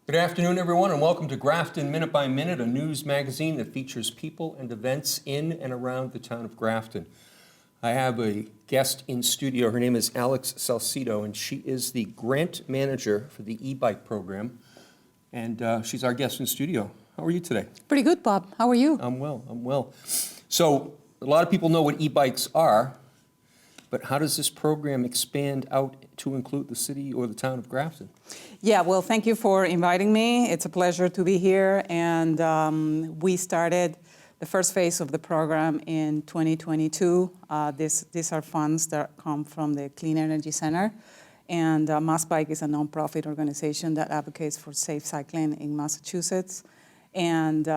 Good afternoon, everyone, and welcome to Grafton Minute by Minute, a news magazine that features people and events in and around the town of Grafton. I have a guest in studio. Her name is Alex Salcedo, and she is the grant manager for the e-bike program, and she's our guest in studio. How are you today? Pretty good, Bob. How are you? I'm well. So, a lot of people know what e-bikes are, but how does this program expand out to include the city or the town of Grafton? Yeah, well, thank you for inviting me. It's a pleasure to be here. And we started the first phase of the program in 2022. These are funds that come from the Clean Energy Center. And MassBike is a nonprofit organization that advocates for safe cycling in Massachusetts. And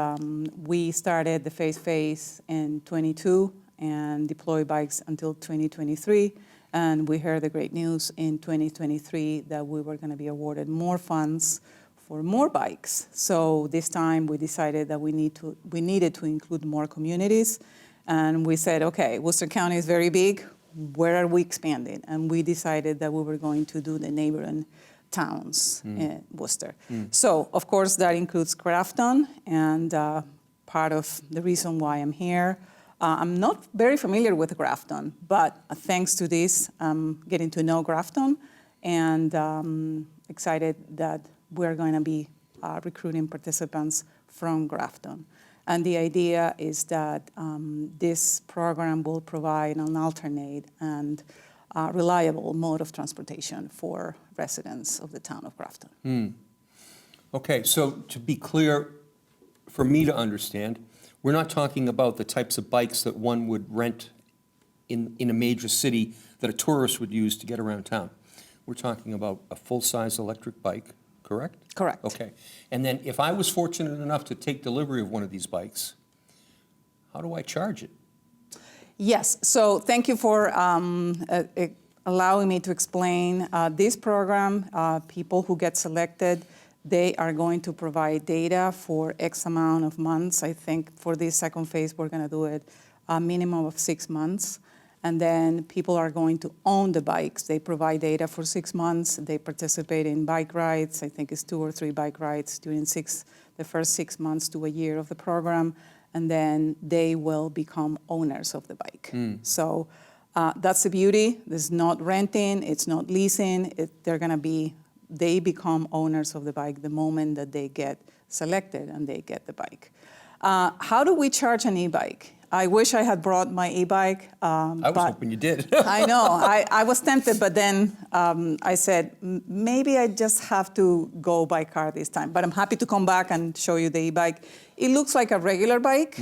we started the phase in 22 and deploy bikes until 2023. And we heard the great news in 2023 that we were going to be awarded more funds for more bikes. So this time we decided that we needed to include more communities. And we said, okay, Worcester County is very big. Where are we expanding? And we decided that we were going to do the neighboring towns in Worcester. So, of course, that includes Grafton, and part of the reason why I'm here. I'm not very familiar with Grafton, but thanks to this, I'm getting to know Grafton, and excited that we're going to be recruiting participants from Grafton. And the idea is that this program will provide an alternate and reliable mode of transportation for residents of the town of Grafton. Okay, so to be clear, for me to understand, we're not talking about the types of bikes that one would rent in a major city that a tourist would use to get around town. We're talking about a full-size electric bike, correct? Correct. Okay. And then if I was fortunate enough to take delivery of one of these bikes, how do I charge it? Yes, so thank you for allowing me to explain this program. People who get selected, they are going to provide data for X amount of months. I think for this second phase, we're going to do it a minimum of 6 months. And then people are going to own the bikes. They provide data for 6 months. They participate in bike rides. I think it's 2 or 3 bike rides during the first 6 months to a year of the program. And then they will become owners of the bike. So that's the beauty. There's not renting. It's not leasing. They become owners of the bike the moment that they get selected and they get the bike. How do we charge an e-bike? I wish I had brought my e-bike. I was hoping you did. I know. I was tempted, but then I said, maybe I just have to go by car this time. But I'm happy to come back and show you the e-bike. It looks like a regular bike,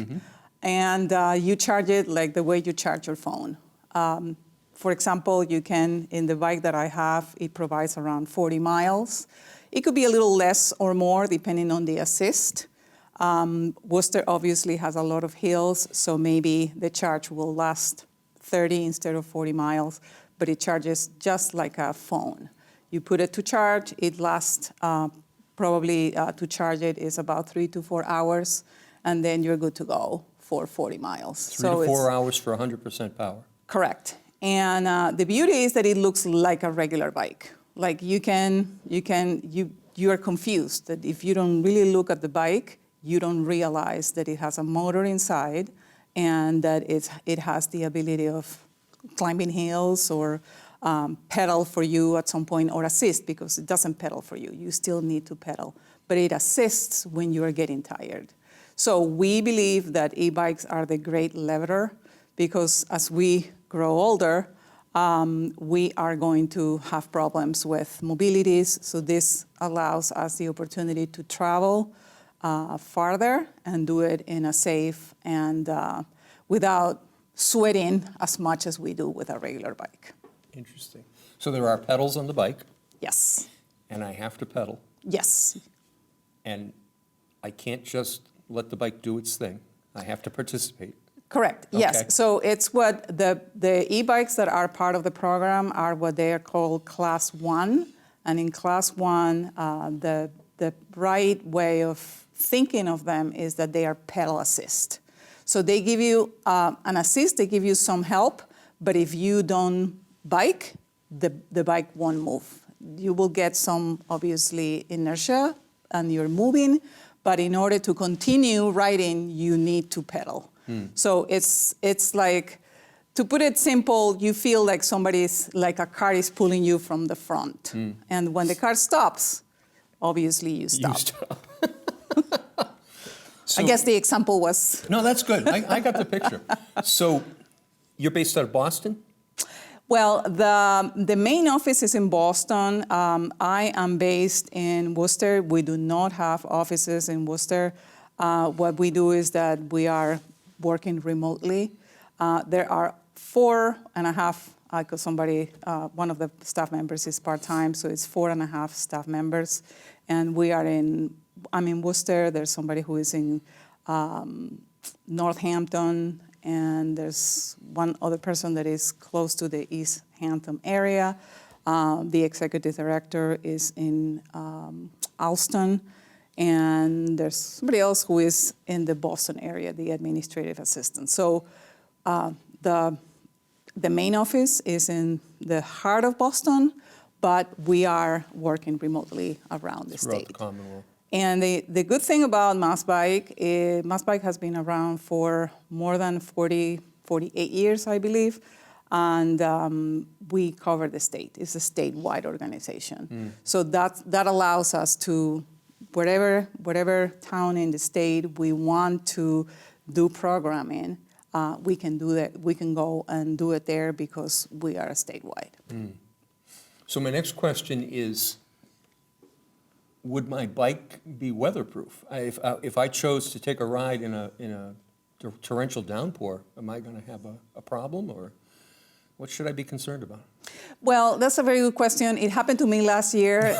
and you charge it like the way you charge your phone. For example, you can, in the bike that I have, it provides around 40 miles. It could be a little less or more depending on the assist. Worcester obviously has a lot of hills, so maybe the charge will last 30 instead of 40 miles, but it charges just like a phone. You put it to charge, it lasts probably to charge it is about 3 to 4 hours, and then you're good to go for 40 miles. 3 to 4 hours for 100% power. Correct. And the beauty is that it looks like a regular bike. Like you are confused that if you don't really look at the bike, you don't realize that it has a motor inside and that it has the ability of climbing hills or pedal for you at some point, or assist, because it doesn't pedal for you. You still need to pedal, but it assists when you are getting tired. So we believe that e-bikes are the great leveler, because as we grow older, we are going to have problems with mobilities. So this allows us the opportunity to travel farther and do it in a safe and without sweating as much as we do with a regular bike. Interesting. So there are pedals on the bike. Yes. and I have to pedal, Yes. and I can't just let the bike do its thing. I have to participate. Correct. Okay. Yes. So it's what the e-bikes that are part of the program are what they are called Class 1. And in Class 1, the right way of thinking of them is that they are pedal assist. So they give you an assist, they give you some help, but if you don't bike, the bike won't move. You will get some, obviously, inertia, and you're moving, but in order to continue riding, you need to pedal. So it's like, to put it simple, you feel like like a car is pulling you from the front. And when the car stops, obviously you stop. You stop. I guess the example was... No, that's good. I got the picture. So you're based out of Boston? Well, the main office is in Boston. I am based in Worcester. We do not have offices in Worcester. What we do is that we are working remotely. There are 4.5, because one of the staff members is part-time, so it's 4.5 staff members. And I'm in Worcester. There's somebody who is in Northampton, and there's one other person that is close to the East Hampton area. The executive director is in Alston, and there's somebody else who is in the Boston area, the administrative assistant. So the main office is in the heart of Boston, but we are working remotely around the Throughout state. the Commonwealth. And the good thing about Massbike has been around for more than 48 years, I believe, and we cover the state. It's a statewide organization. So that allows us to, whatever town in the state we want to do programming, we can do that. We can go and do it there because we are statewide. So my next question is, would my bike be weatherproof? If I chose to take a ride in a torrential downpour, am I going to have a problem, or what should I be concerned about? Well, that's a very good question. It happened to me last year.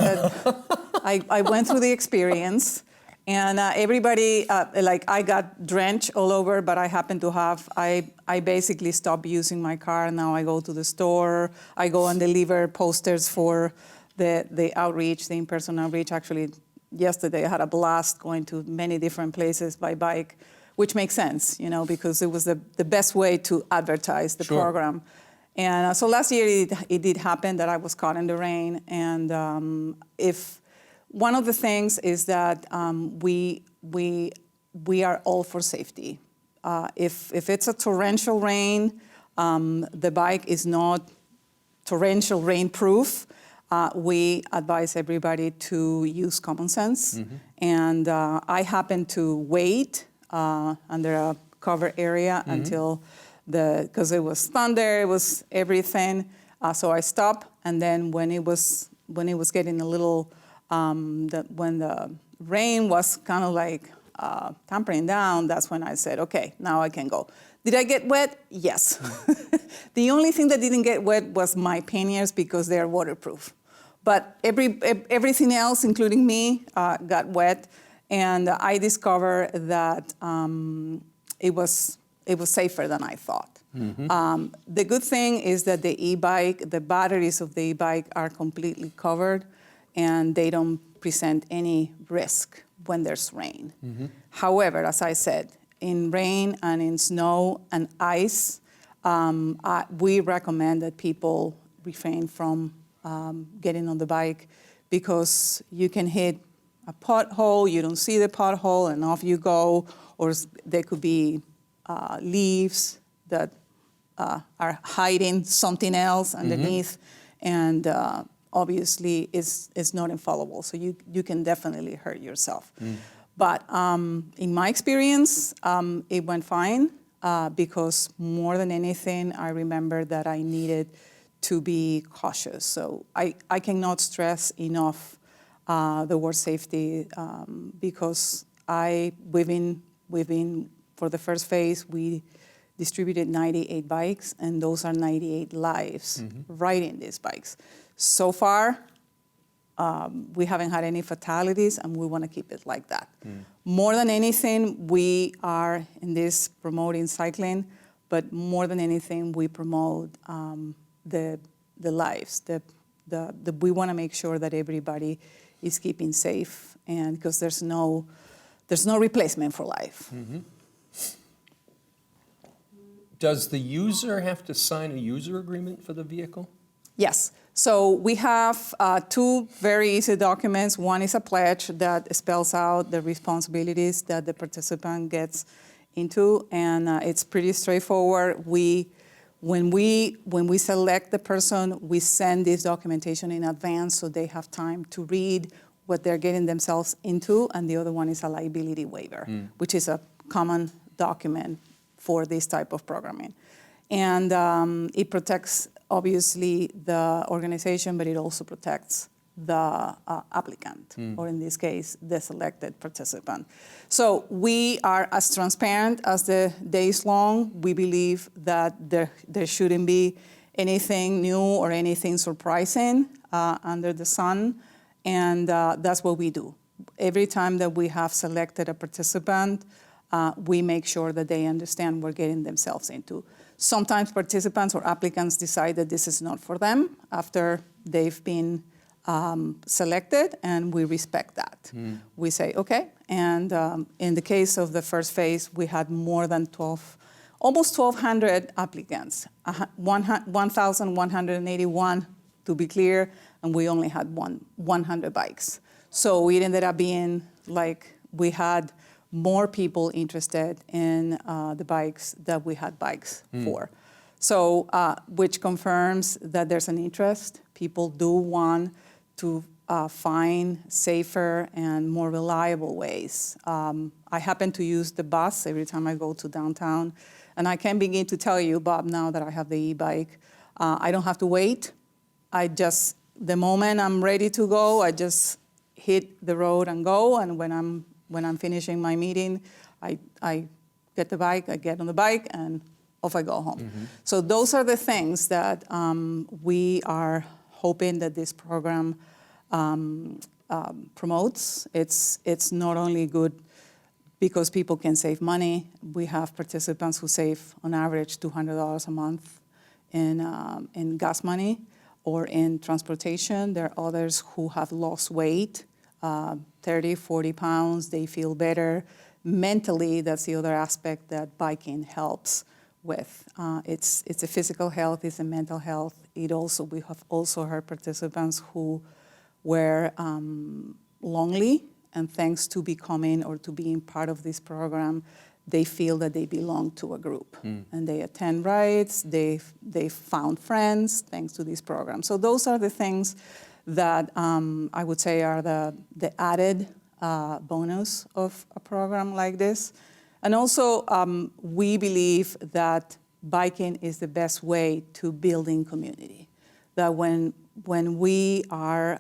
I went through the experience, and everybody, I got drenched all over, but I happened to I basically stopped using my car. Now I go to the store. I go and deliver posters for the outreach, the in-person outreach. Actually, yesterday I had a blast going to many different places by bike, which makes sense, because it was the best way to advertise the program. And so last year it did happen that I was caught in the rain. And if one of the things is that we are all for safety. If it's a torrential rain, the bike is not torrential rain proof. We advise everybody to use common sense. And I happened to wait under a cover area until because it was thunder, it was everything. So I stopped, and then when it was getting a little, when the rain was kind of like tampering down, that's when I said, okay, now I can go. Did I get wet? Yes. The only thing that didn't get wet was my panniers because they're waterproof. But everything else, including me, got wet, and I discovered that it was safer than I thought. The good thing is that the batteries of the e-bike are completely covered, and they don't present any risk when there's rain. However, as I said, in rain and in snow and ice, we recommend that people refrain from getting on the bike, because you can hit a pothole, you don't see the pothole, and off you go, or there could be leaves that are hiding something else underneath, and obviously it's not infallible, so you can definitely hurt yourself. But in my experience, it went fine, because more than anything, I remember that I needed to be cautious. So I cannot stress enough the word safety, because we've been for the first phase, we distributed 98 bikes, and those are 98 lives riding these bikes. So far, we haven't had any fatalities, and we want to keep it like that. More than anything, we are in this promoting cycling, but more than anything, we promote the lives. We want to make sure that everybody is keeping safe, and because there's no replacement for life. Does the user have to sign a user agreement for the vehicle? Yes. So we have two very easy documents. One is a pledge that spells out the responsibilities that the participant gets into, and it's pretty straightforward. When we select the person, we send this documentation in advance so they have time to read what they're getting themselves into, and the other one is a liability waiver, which is a common document for this type of programming. And it protects, obviously, the organization, but it also protects the applicant, or in this case, the selected participant. So we are as transparent as the day is long. We believe that there shouldn't be anything new or anything surprising under the sun, and that's what we do. Every time that we have selected a participant, we make sure that they understand what they're getting themselves into. Sometimes participants or applicants decide that this is not for them after they've been selected, and we respect that. We say, okay, and in the case of the first phase, we had more than almost 1,200 applicants, 1,181 to be clear, and we only had 100 bikes. So it ended up being like we had more people interested in the bikes that we had bikes for. So, which confirms that there's an interest. People do want to find safer and more reliable ways. I happen to use the bus every time I go to downtown, and I can begin to tell you, Bob, now that I have the e-bike, I don't have to wait. The moment I'm ready to go, I just hit the road and go, and when I'm finishing my meeting, I get the bike, I get on the bike, and off I go home. So those are the things that we are hoping that this program promotes. It's not only good because people can save money. We have participants who save, on average, $200 a month in gas money or in transportation. There are others who have lost weight, 30, 40 pounds. They feel better. Mentally, that's the other aspect that biking helps with. It's a physical health, it's a mental health. We have also heard participants who were lonely, and thanks to becoming or to being part of this program, they feel that they belong to a group. And they attend rides, they found friends thanks to this program. So those are the things that I would say are the added bonus of a program like this. And also, we believe that biking is the best way to building community. That when we're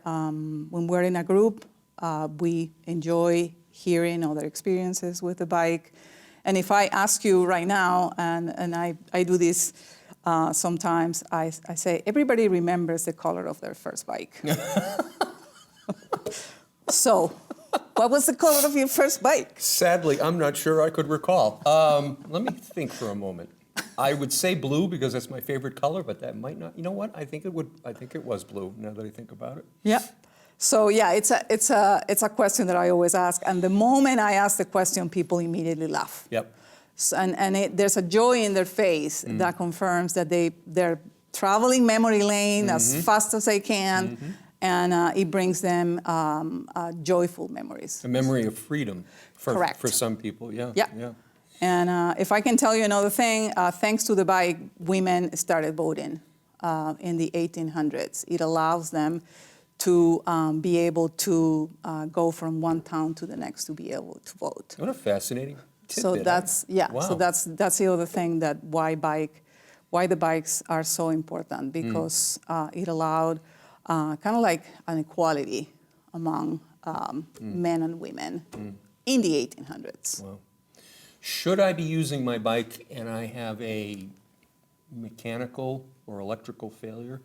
in a group, we enjoy hearing other experiences with the bike. And if I ask you right now, and I do this sometimes, I say, everybody remembers the color of their first bike. So, what was the color of your first bike? Sadly, I'm not sure I could recall. Let me think for a moment. I would say blue because that's my favorite color, but that might not. You know what? I think it was blue. Now that I think about it. Yeah. So yeah, it's a question that I always ask, and the moment I ask the question, people immediately laugh. Yep. So, there's a joy in their face that confirms that they're traveling memory lane as fast as they can. And it brings them joyful memories. A memory of freedom for some people, yeah. Yeah. And if I can tell you another thing, thanks to the bike, women started voting in the 1800s. It allows them to be able to go from one town to the next to be able to vote. What a fascinating tidbit. So that's, Wow. So that's the other thing that why the bikes are so important, because it allowed kind of like an equality among men and women in the 1800s. Wow. Should I be using my bike and I have a mechanical or electrical failure?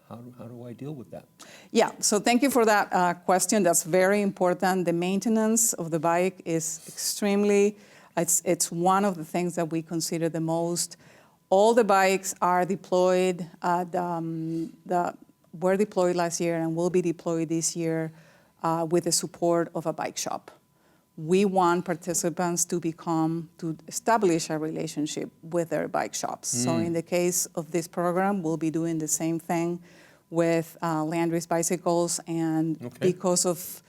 how do I deal with that? Yeah, so thank you for that question. That's very important. The maintenance of the bike is extremely, it's one of the things that we consider the most. All the bikes are deployed, were deployed last year and will be deployed this year with the support of a bike shop. We want participants to establish a relationship with their bike shops. So in the case of this program, we'll be doing the same thing with Landry's bicycles, and because of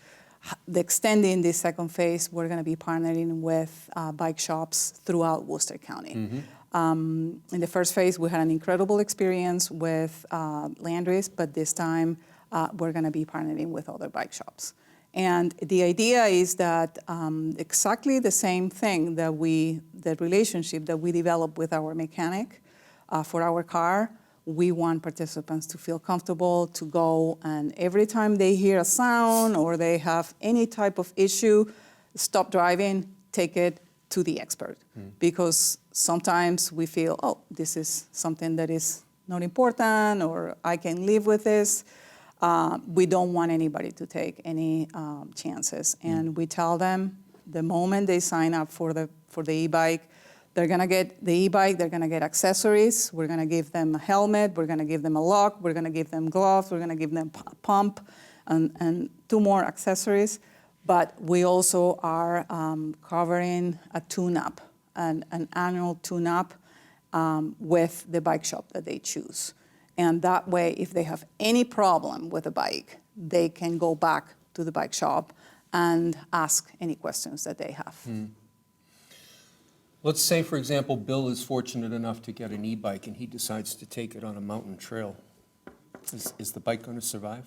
the extending this second phase, we're going to be partnering with bike shops throughout Worcester County. In the first phase, we had an incredible experience with Landry's, but this time we're going to be partnering with other bike shops. And the idea is that exactly the same thing that the relationship that we develop with our mechanic for our car, we want participants to feel comfortable to go, and every time they hear a sound or they have any type of issue, stop driving, take it to the expert. Because sometimes we feel, oh, this is something that is not important, or I can live with this. We don't want anybody to take any chances. And we tell them the moment they sign up for the e-bike, they're going to get the e-bike, they're going to get accessories. We're going to give them a helmet, we're going to give them a lock, we're going to give them gloves, we're going to give them a pump, and 2 more accessories. But we also are covering a tune-up, an annual tune-up with the bike shop that they choose. And that way, if they have any problem with a bike, they can go back to the bike shop and ask any questions that they have. Let's say, for example, Bill is fortunate enough to get an e-bike and he decides to take it on a mountain trail. Is the bike going to survive?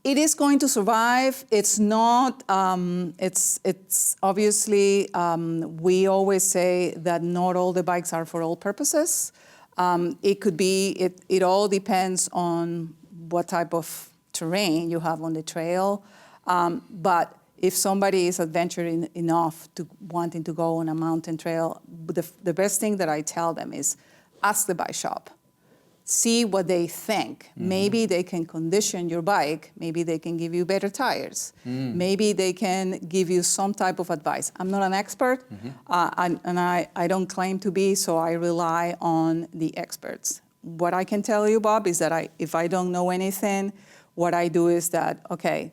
It is going to survive. It's not, it's obviously, we always say that not all the bikes are for all purposes. It could be, it all depends on what type of terrain you have on the trail. But if somebody is adventurous enough to wanting to go on a mountain trail, the best thing that I tell them is ask the bike shop. See what they think. Maybe they can condition your bike. Maybe they can give you better tires. Maybe they can give you some type of advice. I'm not an expert, and I don't claim to be, so I rely on the experts. What I can tell you, Bob, is that if I don't know anything, what I do is that, okay,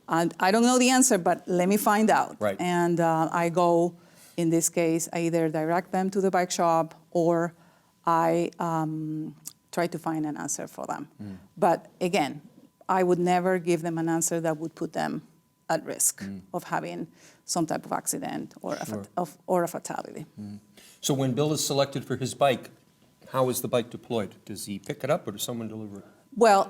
I don't know the answer, but let me find out. Right. And I go, in this case, I either direct them to the bike shop or I try to find an answer for them. But again, I would never give them an answer that would put them at risk of having some type of accident or a fatality. So when Bill is selected for his bike, how is the bike deployed? Does he pick it up or does someone deliver it? Well,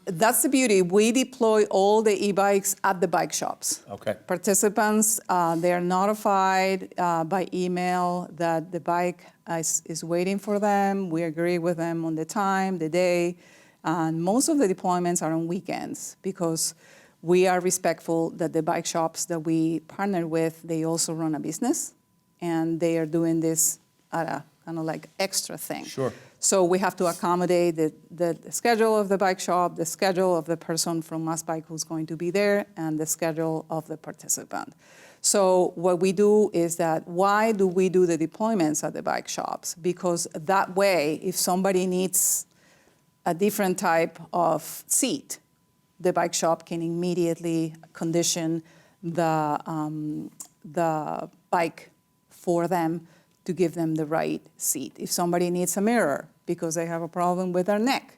that's the beauty. We deploy all the e-bikes at the bike shops. Okay. Participants, they are notified by email that the bike is waiting for them. We agree with them on the time, the day, and most of the deployments are on weekends because we are respectful that the bike shops that we partner with, they also run a business, and they are doing this at a kind of like extra thing. Sure. So we have to accommodate the schedule of the bike shop, the schedule of the person from Mass Bike who's going to be there, and the schedule of the participant. So what we do is that, why do we do the deployments at the bike shops? Because that way, if somebody needs a different type of seat, the bike shop can immediately condition the bike for them to give them the right seat. If somebody needs a mirror because they have a problem with their neck,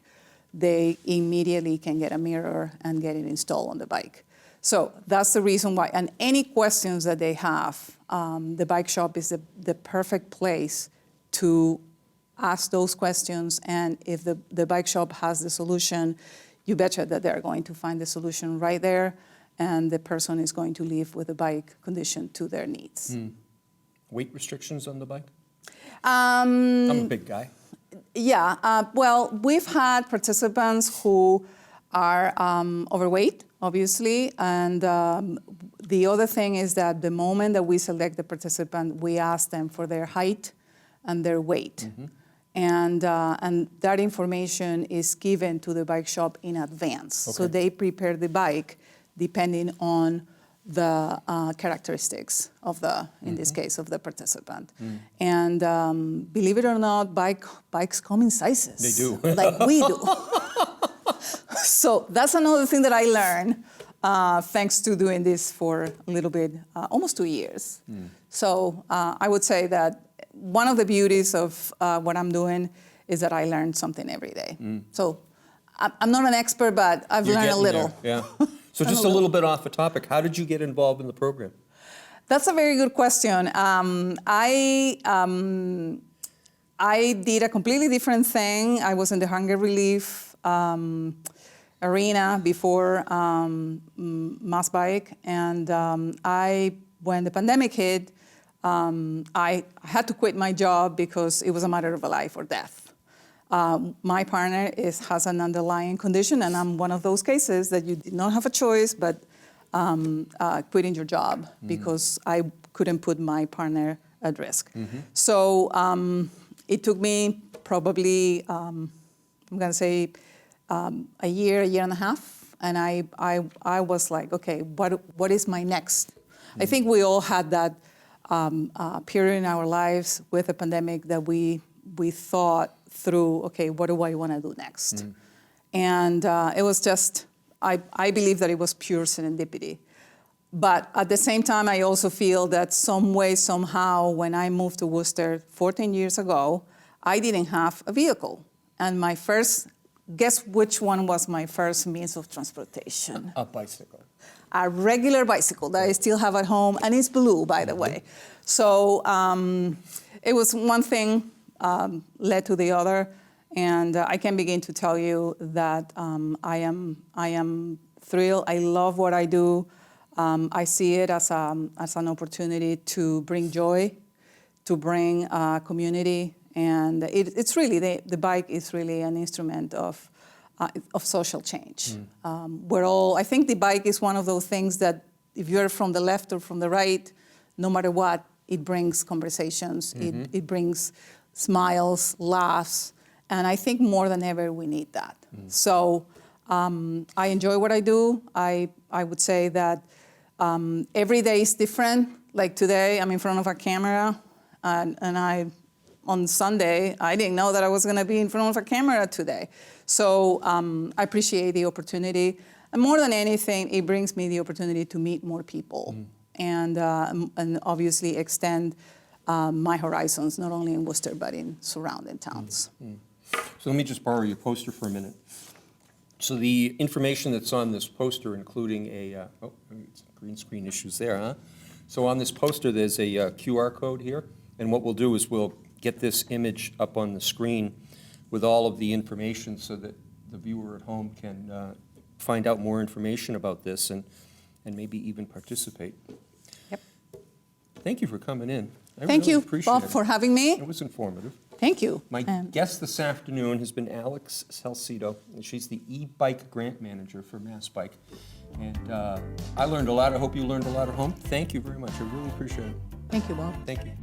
they immediately can get a mirror and get it installed on the bike. So that's the reason why. And any questions that they have, the bike shop is the perfect place to ask those questions. And if the bike shop has the solution, you betcha that they're going to find the solution right there, and the person is going to leave with the bike conditioned to their needs. Weight restrictions on the bike? I'm a big guy. Yeah, well, we've had participants who are overweight, obviously, and the other thing is that the moment that we select the participant, we ask them for their height and their weight. And that information is given to the bike shop in advance. So they prepare the bike depending on the characteristics of in this case, of the participant. And believe it or not, bikes come in sizes. They do. Like we do. So that's another thing that I learned thanks to doing this for a little bit, almost 2 years. So I would say that one of the beauties of what I'm doing is that I learn something every day. So I'm not an expert, but I've learned a little. There. Yeah. So just a little bit off the topic, how did you get involved in the program? That's a very good question. I did a completely different thing. I was in the hunger relief arena before mass bike, and when the pandemic hit, I had to quit my job because it was a matter of a life or death. My partner has an underlying condition, and I'm one of those cases that you did not have a choice but quitting your job because I couldn't put my partner at risk. So it took me probably, I'm going to say, a year and a half, and I was like, okay, what is my next? I think we all had that period in our lives with the pandemic that we thought through, okay, what do I want to do next? And it was just, I believe that it was pure serendipity. But at the same time, I also feel that some way, somehow, when I moved to Worcester 14 years ago, I didn't have a vehicle. And my first, guess which one was my first means of transportation? A bicycle. A regular bicycle that I still have at home, and it's blue, by the way. So it was one thing led to the other, and I can begin to tell you that I am thrilled. I love what I do. I see it as an opportunity to bring joy, to bring community, and it's really the bike is really an instrument of social change. I think the bike is one of those things that if you're from the left or from the right, no matter what, it brings conversations, it brings smiles, laughs, and I think more than ever we need that. So I enjoy what I do. I would say that every day is different. Like today, I'm in front of a camera, and on Sunday, I didn't know that I was going to be in front of a camera today. So I appreciate the opportunity. And more than anything, it brings me the opportunity to meet more people and obviously extend my horizons, not only in Worcester, but in surrounding towns. So let me just borrow your poster for a minute. So the information that's on this poster, including green screen issues there, huh? So on this poster, there's a QR code here. And what we'll do is we'll get this image up on the screen with all of the information so that the viewer at home can find out more information about this and maybe even participate. Yep. Thank you for coming in. Thank you, Bob, for having me. It was informative. Thank you. My guest this afternoon has been Alex Salcedo, and she's the e-bike grant manager for Mass Bike. And I learned a lot. I hope you learned a lot at home. Thank you very much. I really appreciate it. Thank you, Bob. Thank you.